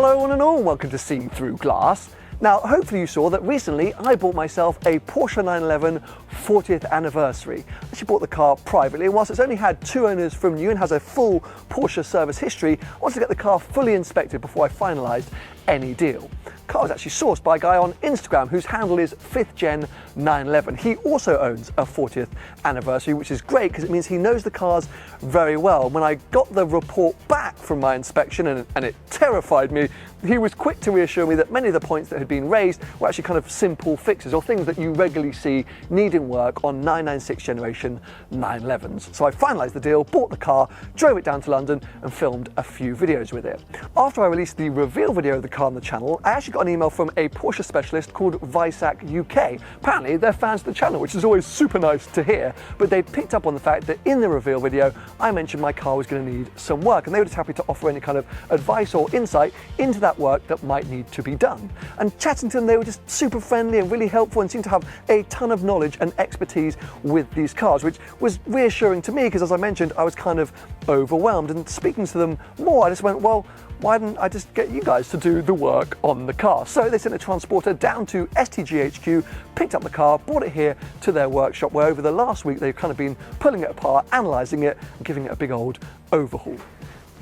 Hello one and all, welcome to Seeing Through Glass. Now hopefully you saw that recently I bought myself a Porsche 911 40th anniversary. I actually bought the car privately, and whilst it's only had 2 owners from new and has a full Porsche service history, I wanted to get the car fully inspected before I finalised any deal. The car was actually sourced by a guy on Instagram whose handle is 5th Gen 911. He also owns a 40th anniversary, which is great because it means he knows the cars very well. When I got the report back from my inspection, and it terrified me, he was quick to reassure me that many of the points that had been raised were actually kind of simple fixes or things that you regularly see needing work on 996 generation 911s. So I finalised the deal, bought the car, drove it down to London and filmed a few videos with it. After I released the reveal video of the car on the channel, I actually got an email from a Porsche specialist called Weissach UK. Apparently they're fans of the channel, which is always super nice to hear, but they picked up on the fact that in the reveal video I mentioned my car was going to need some work, and they were just happy to offer any kind of advice or insight into that work that might need to be done. And chatting to them, they were just super friendly and really helpful and seemed to have a ton of knowledge and expertise with these cars, which was reassuring to me because, as I mentioned, I was kind of overwhelmed. And speaking to them more, I just went, well, why didn't I just get you guys to do the work on the car? So they sent a transporter down to STGHQ, picked up the car, brought it here to their workshop, where over the last week they've kind of been pulling it apart, analysing it and giving it a big old overhaul.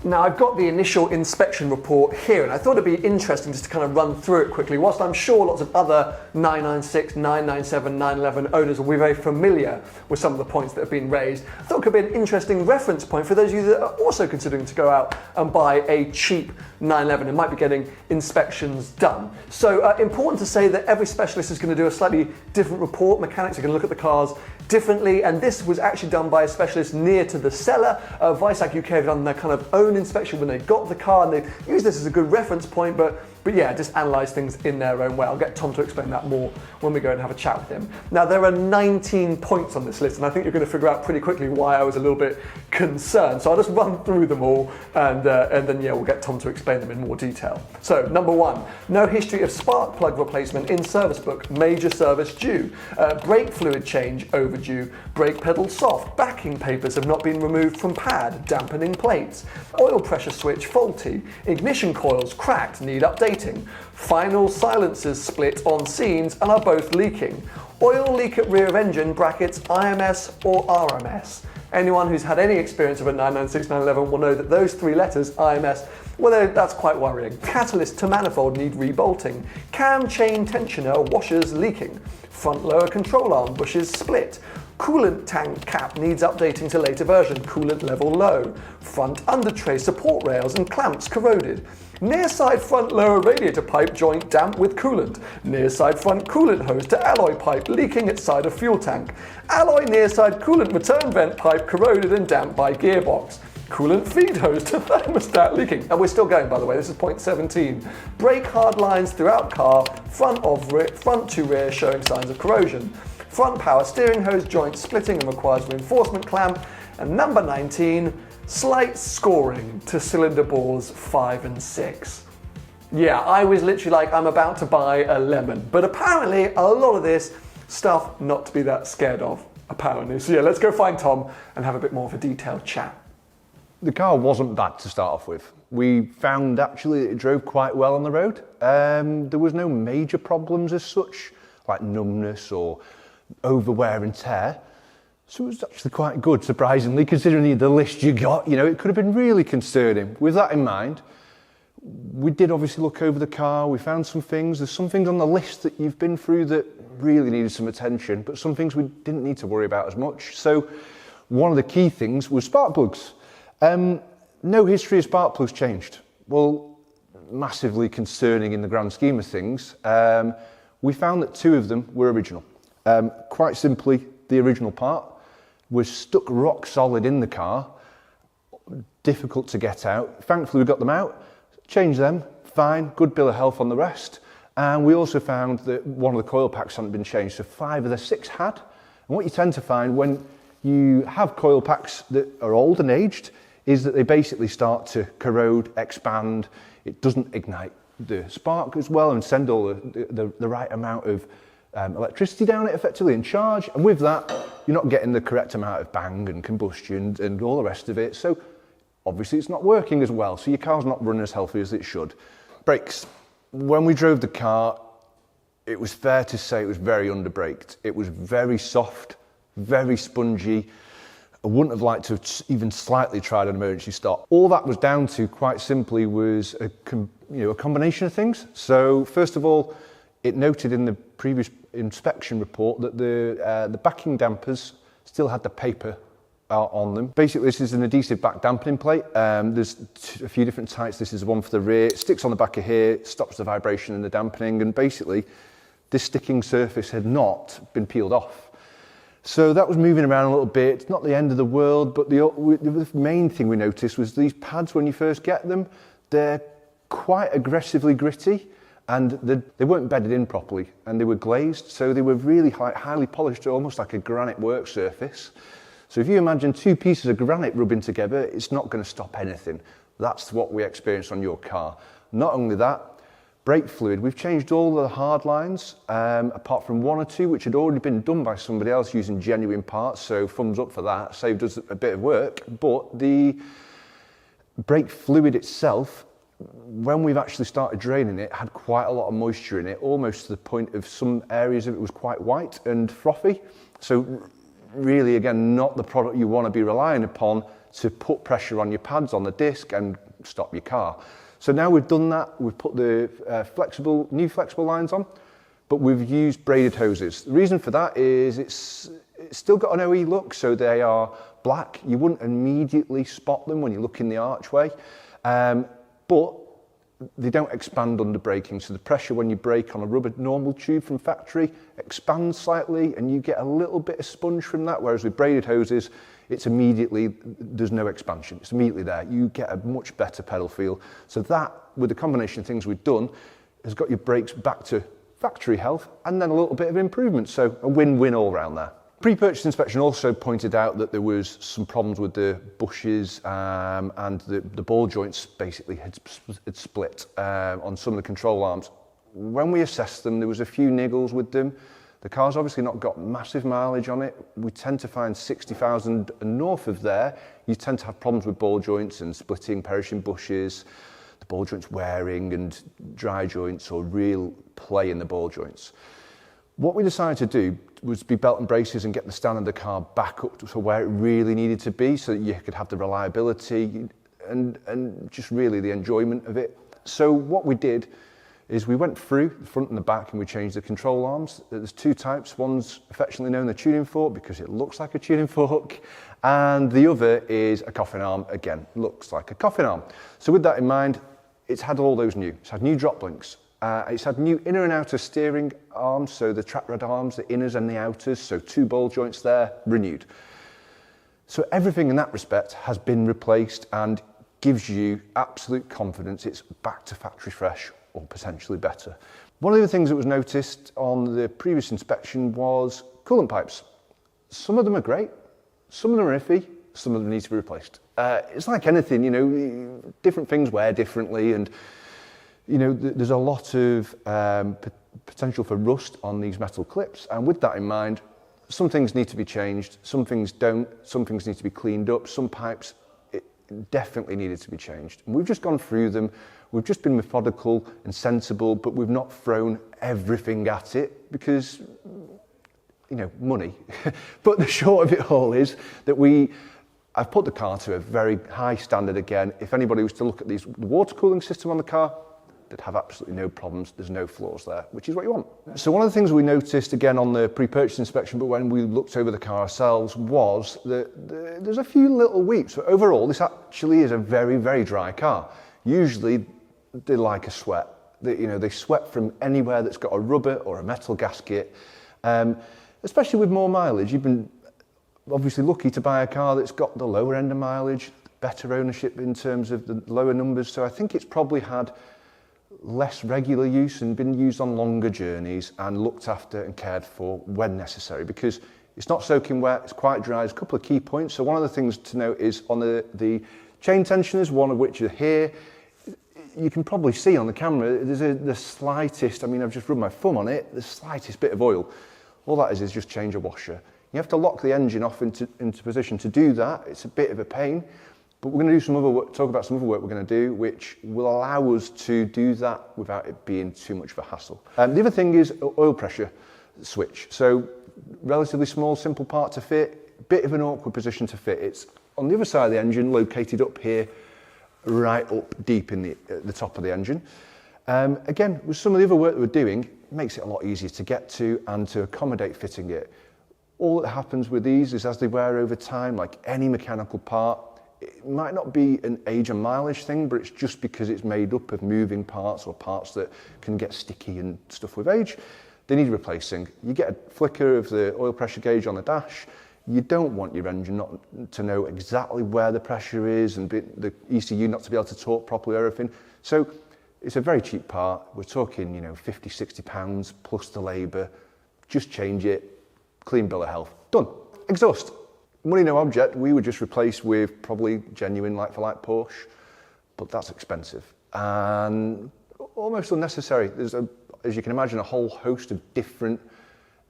Now I've got the initial inspection report here, and I thought it'd be interesting just to kind of run through it quickly. Whilst I'm sure lots of other 996, 997, 911 owners will be very familiar with some of the points that have been raised, I thought it could be an interesting reference point for those of you that are also considering to go out and buy a cheap 911 and might be getting inspections done. So important to say that every specialist is going to do a slightly different report. Mechanics are going to look at the cars differently, and this was actually done by a specialist near to the seller. Weissach UK have done their kind of own inspection when they got the car, and they use this as a good reference point, but yeah, just analyse things in their own way. I'll get Tom to explain that more when we go and have a chat with him. Now, there are 19 points on this list, and I think you're going to figure out pretty quickly why I was a little bit concerned. So I'll just run through them all, and then yeah, we'll get Tom to explain them in more detail. So, number 1, no history of spark plug replacement in service book, major service due, brake fluid change overdue, brake pedal soft, backing papers have not been removed from pad, dampening plates, oil pressure switch faulty, ignition coils cracked, need updating, final silencers split on seams and are both leaking, oil leak at rear of engine brackets IMS or RMS. Anyone who's had any experience of a 996, 911 will know that those 3 letters, IMS, well, that's quite worrying. Catalyst to manifold need rebolting, cam chain tensioner washers leaking, front lower control arm bushes split, coolant tank cap needs updating to later version, coolant level low, front under tray support rails and clamps corroded, near side front lower radiator pipe joint damp with coolant, near side front coolant hose to alloy pipe leaking at side of fuel tank, alloy near side coolant return vent pipe corroded and damp by gearbox, coolant feed hose to thermostat leaking. And we're still going, by the way, this is point 17. Brake hard lines throughout car, front to rear showing signs of corrosion. Front power steering hose joint splitting and requires reinforcement clamp. And number 19, slight scoring to cylinder bores 5 and 6. Yeah, I was literally like, I'm about to buy a lemon. But apparently a lot of this stuff not to be that scared of, apparently. So yeah, let's go find Tom and have a bit more of a detailed chat. The car wasn't bad to start off with. We found actually it drove quite well on the road. There was no major problems as such, like numbness or over wear and tear. So it was actually quite good, surprisingly, considering the list you got. You know, it could have been really concerning. With that in mind, we did obviously look over the car. We found some things. There's some things on the list that you've been through that really needed some attention, but some things we didn't need to worry about as much. So one of the key things was spark plugs. No history of spark plugs changed. Well, massively concerning in the grand scheme of things. We found that 2 of them were original. Quite simply, the original part was stuck rock solid in the car, difficult to get out. Thankfully, we got them out, changed them, fine, good bill of health on the rest. And we also found that one of the coil packs hadn't been changed, so 5 of the 6 had. And what you tend to find when you have coil packs that are old and aged is that they basically start to corrode, expand. It doesn't ignite the spark as well and send all the right amount of electricity down it effectively and charge. And with that, you're not getting the correct amount of bang and combustion and all the rest of it. So obviously it's not working as well. So your car's not running as healthy as it should. Brakes. When we drove the car, it was fair to say it was very underbraked. It was very soft, very spongy. I wouldn't have liked to have even slightly tried an emergency stop. All that was down to, quite simply, was a combination of things. So first of all, it noted in the previous inspection report that the backing dampers still had the paper on them. Basically, this is an adhesive back dampening plate. There's a few different types. This is the one for the rear. It sticks on the back of here, stops the vibration and the dampening, and basically this sticking surface had not been peeled off. So that was moving around a little bit. It's not the end of the world, but the main thing we noticed was these pads, when you first get them, they're quite aggressively gritty, and they weren't bedded in properly, and they were glazed, so they were really highly polished, almost like a granite work surface. So if you imagine two pieces of granite rubbing together, it's not going to stop anything. That's what we experienced on your car. Not only that, brake fluid. We've changed all the hard lines, apart from one or two, which had already been done by somebody else using genuine parts, so thumbs up for that. Saved us a bit of work. But the brake fluid itself, when we've actually started draining it, had quite a lot of moisture in it, almost to the point of some areas of it was quite white and frothy. So really, again, not the product you want to be relying upon to put pressure on your pads on the disc and stop your car. So now we've done that, we've put the new flexible lines on, but we've used braided hoses. The reason for that is it's still got an OE look, so they are black. You wouldn't immediately spot them when you look in the archway, but they don't expand under braking, so the pressure when you brake on a rubber normal tube from factory expands slightly, and you get a little bit of sponge from that, whereas with braided hoses, it's immediately, there's no expansion, it's immediately there. You get a much better pedal feel. So that, with the combination of things we've done, has got your brakes back to factory health, and then a little bit of improvement, so a win-win all round there. Pre-purchase inspection also pointed out that there was some problems with the bushes and the ball joints basically had split on some of the control arms. When we assessed them, there was a few niggles with them. The car's obviously not got massive mileage on it. We tend to find 60,000 and north of there, you tend to have problems with ball joints and splitting, perishing bushes, the ball joints wearing and dry joints or real play in the ball joints. What we decided to do was be belt and braces and get the stand of the car back up to where it really needed to be so that you could have the reliability and just really the enjoyment of it. So what we did is we went through the front and the back and we changed the control arms. There's two types. One's affectionately known the tuning fork because it looks like a tuning fork, and the other is a coffin arm. Again, looks like a coffin arm. So with that in mind, it's had all those new. It's had new drop links. It's had new inner and outer steering arms, so the track rod arms, the inners and the outers, so two ball joints there, renewed. So everything in that respect has been replaced and gives you absolute confidence it's back to factory fresh or potentially better. One of the things that was noticed on the previous inspection was coolant pipes. Some of them are great, some of them are iffy, some of them need to be replaced. It's like anything, you know, different things wear differently, and you know, there's a lot of potential for rust on these metal clips, and with that in mind, some things need to be changed, some things don't, some things need to be cleaned up, some pipes definitely needed to be changed. And we've just gone through them, we've just been methodical and sensible, but we've not thrown everything at it because, you know, money. But the short of it all is that I've put the car to a very high standard again. If anybody was to look at the water cooling system on the car, they'd have absolutely no problems. There's no flaws there, which is what you want. So one of the things we noticed again on the pre-purchase inspection, but when we looked over the car ourselves, was that there's a few little weeps. But overall, this actually is a very, very dry car. Usually, they like a sweat. They sweat from anywhere that's got a rubber or a metal gasket. Especially with more mileage, you've been obviously lucky to buy a car that's got the lower end of mileage, better ownership in terms of the lower numbers. So I think it's probably had less regular use and been used on longer journeys and looked after and cared for when necessary, because it's not soaking wet, it's quite dry. There's a couple of key points. So one of the things to note is on the chain tensioners, one of which are here. You can probably see on the camera, there's the slightest, I mean, I've just rubbed my thumb on it, the slightest bit of oil. All that is just change a washer. You have to lock the engine off into position to do that. It's a bit of a pain. But we're going to do some other work, talk about some other work we're going to do, which will allow us to do that without it being too much of a hassle. The other thing is oil pressure switch. So relatively small, simple part to fit, bit of an awkward position to fit. It's on the other side of the engine, located up here, right up deep in the top of the engine. Again, with some of the other work that we're doing, it makes it a lot easier to get to and to accommodate fitting it. All that happens with these is as they wear over time, like any mechanical part, it might not be an age and mileage thing, but it's just because it's made up of moving parts or parts that can get sticky and stuff with age. They need replacing. You get a flicker of the oil pressure gauge on the dash. You don't want your engine not to know exactly where the pressure is and the ECU not to be able to talk properly or everything. So it's a very cheap part. We're talking, 50, 60 pounds plus the labour. Just change it, clean bill of health, done. Exhaust. Money no object, we would just replace with probably genuine like-for-like Porsche, but that's expensive and almost unnecessary. There's, as you can imagine, a whole host of different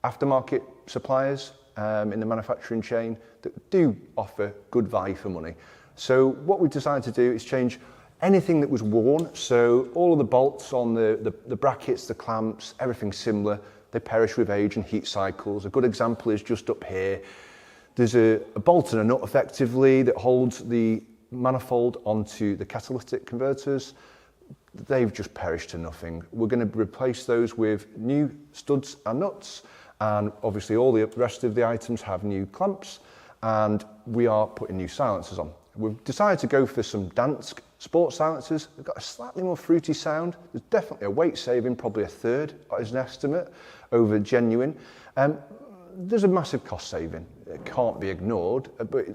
aftermarket suppliers in the manufacturing chain that do offer good value for money. So what we've decided to do is change anything that was worn. So all of the bolts on the brackets, the clamps, everything similar, they perish with age and heat cycles. A good example is just up here. There's a bolt and a nut effectively that holds the manifold onto the catalytic converters. They've just perished to nothing. We're going to replace those with new studs and nuts, and obviously all the rest of the items have new clamps, and we are putting new silencers on. We've decided to go for some Dansk sports silencers. They've got a slightly more fruity sound. There's definitely a weight saving, probably a third as an estimate over genuine. There's a massive cost saving. It can't be ignored, but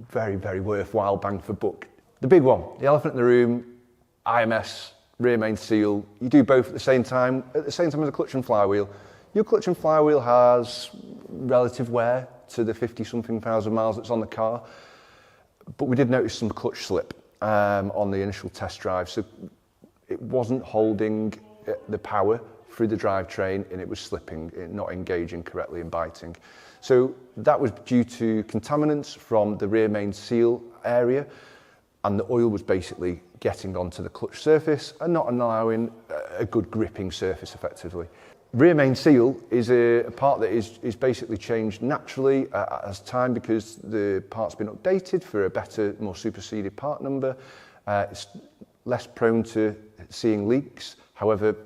very, very worthwhile bang for buck. The big one, the elephant in the room, IMS, rear main seal. You do both at the same time as a clutch and flywheel. Your clutch and flywheel has relative wear to the 50-something thousand miles that's on the car, but we did notice some clutch slip on the initial test drive, so it wasn't holding the power through the drivetrain and it was slipping, not engaging correctly and biting. So that was due to contaminants from the rear main seal area, and the oil was basically getting onto the clutch surface and not allowing a good gripping surface effectively. Rear main seal is a part that is basically changed naturally as time because the part's been updated for a better, more superseded part number. It's less prone to seeing leaks. However,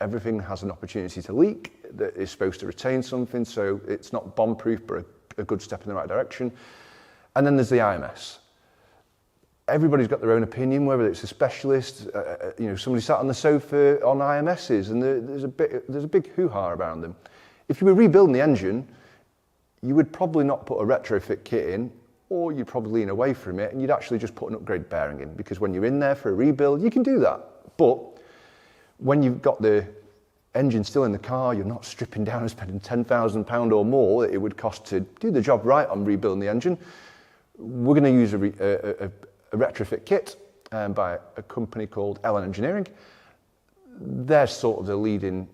everything has an opportunity to leak that is supposed to retain something, so it's not bomb-proof, but a good step in the right direction. And then there's the IMS. Everybody's got their own opinion, whether it's a specialist, somebody sat on the sofa on IMSs, and there's a big hoo-ha around them. If you were rebuilding the engine, you would probably not put a retrofit kit in, or you'd probably lean away from it, and you'd actually just put an upgrade bearing in, because when you're in there for a rebuild, you can do that. But when you've got the engine still in the car, you're not stripping down and spending £10,000 or more that it would cost to do the job right on rebuilding the engine. We're going to use a retrofit kit by a company called Ellen Engineering. They're sort of the leading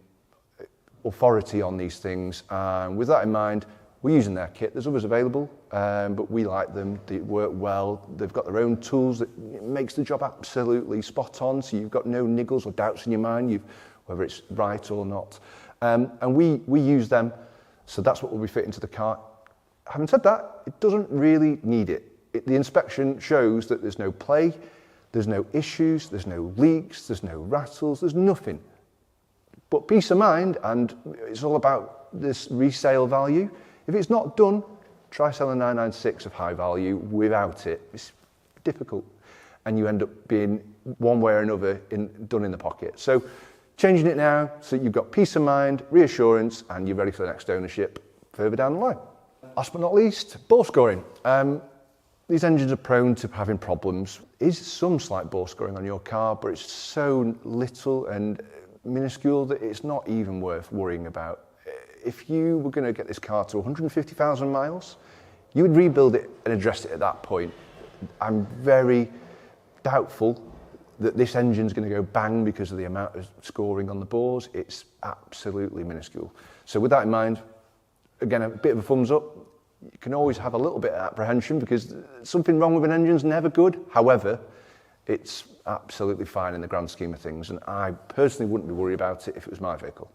authority on these things, and with that in mind, we're using their kit. There's others available, but we like them. They work well. They've got their own tools that makes the job absolutely spot on, so you've got no niggles or doubts in your mind whether it's right or not. And we use them, so that's what we'll be fitting to the car. Having said that, it doesn't really need it. The inspection shows that there's no play, there's no issues, there's no leaks, there's no rattles, there's nothing. But peace of mind, and it's all about this resale value. If it's not done, try selling 996 of high value without it. It's difficult, and you end up being one way or another done in the pocket. So changing it now so you've got peace of mind, reassurance, and you're ready for the next ownership further down the line. Last but not least, bore scoring. These engines are prone to having problems. Is some slight bore scoring on your car, but it's so little and minuscule that it's not even worth worrying about. If you were going to get this car to 150,000 miles, you would rebuild it and address it at that point. I'm very doubtful that this engine's going to go bang because of the amount of scoring on the bores. It's absolutely minuscule. So with that in mind, again, a bit of a thumbs up. you can always have a little bit of apprehension because something wrong with an engine's never good. However, it's absolutely fine in the grand scheme of things, and I personally wouldn't be worried about it if it was my vehicle.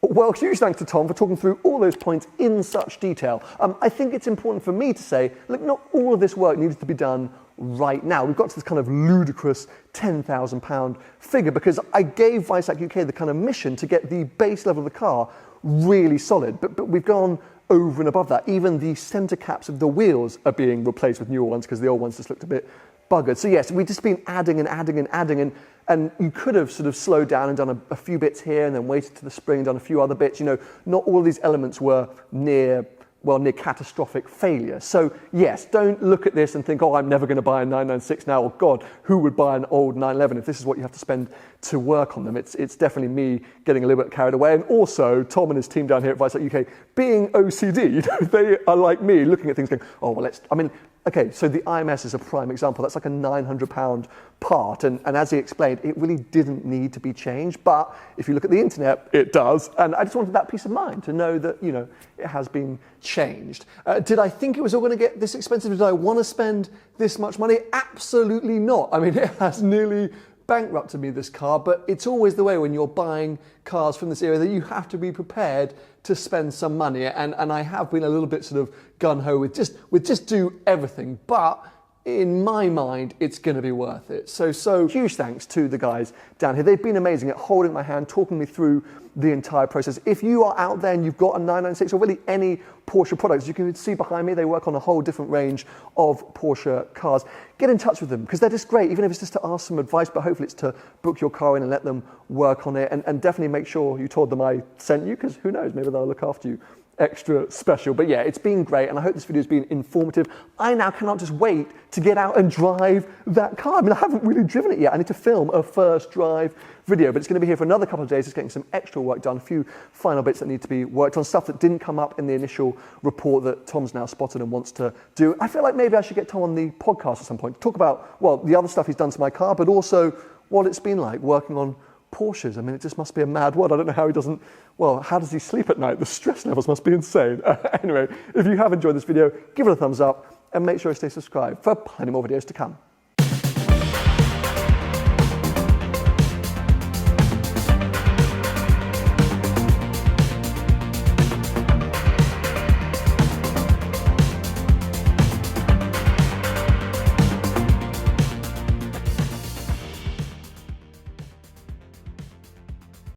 Well, huge thanks to Tom for talking through all those points in such detail. I think it's important for me to say, look, not all of this work needs to be done right now. We've got to this kind of ludicrous £10,000 figure because I gave Weissach UK the kind of mission to get the base level of the car really solid, but we've gone over and above that. Even the centre caps of the wheels are being replaced with newer ones because the old ones just looked a bit buggered. So yes, we've just been adding and adding and adding, and you could have sort of slowed down and done a few bits here and then waited to the spring and done a few other bits. You know, not all of these elements were near catastrophic failure. So yes, don't look at this and think, oh, I'm never going to buy a 996 now, or God, who would buy an old 911 if this is what you have to spend to work on them. It's definitely me getting a little bit carried away, and also Tom and his team down here at Weissach UK being OCD. They are like me, looking at things going, oh, well, okay, so the IMS is a prime example. That's like a £900 part. And as he explained, it really didn't need to be changed. But if you look at the internet, it does. And I just wanted that peace of mind to know that, you know, it has been changed. Did I think it was all going to get this expensive? Did I want to spend this much money? Absolutely not. I mean, it has nearly bankrupted me, this car, but it's always the way when you're buying cars from this area that you have to be prepared to spend some money, and I have been a little bit sort of gung-ho with just do everything, but in my mind, it's going to be worth it. So huge thanks to the guys down here. They've been amazing at holding my hand, talking me through the entire process. If you are out there and you've got a 996 or really any Porsche products, you can see behind me, they work on a whole different range of Porsche cars. Get in touch with them because they're just great, even if it's just to ask some advice, but hopefully it's to book your car in and let them work on it. And definitely make sure you told them I sent you, because who knows, maybe they'll look after you extra special. But yeah, it's been great, and I hope this video has been informative. I now cannot just wait to get out and drive that car. I mean, I haven't really driven it yet. I need to film a first drive video, but it's going to be here for another couple of days. It's getting some extra work done, a few final bits that need to be worked on, stuff that didn't come up in the initial report that Tom's now spotted and wants to do. I feel like maybe I should get Tom on the podcast at some point to talk about, well, the other stuff he's done to my car, but also what it's been like working on Porsches. I mean, it just must be a mad world. I don't know how he doesn't, well, how does he sleep at night? The stress levels must be insane. Anyway, if you have enjoyed this video, give it a thumbs up and make sure to stay subscribed for plenty more videos to come.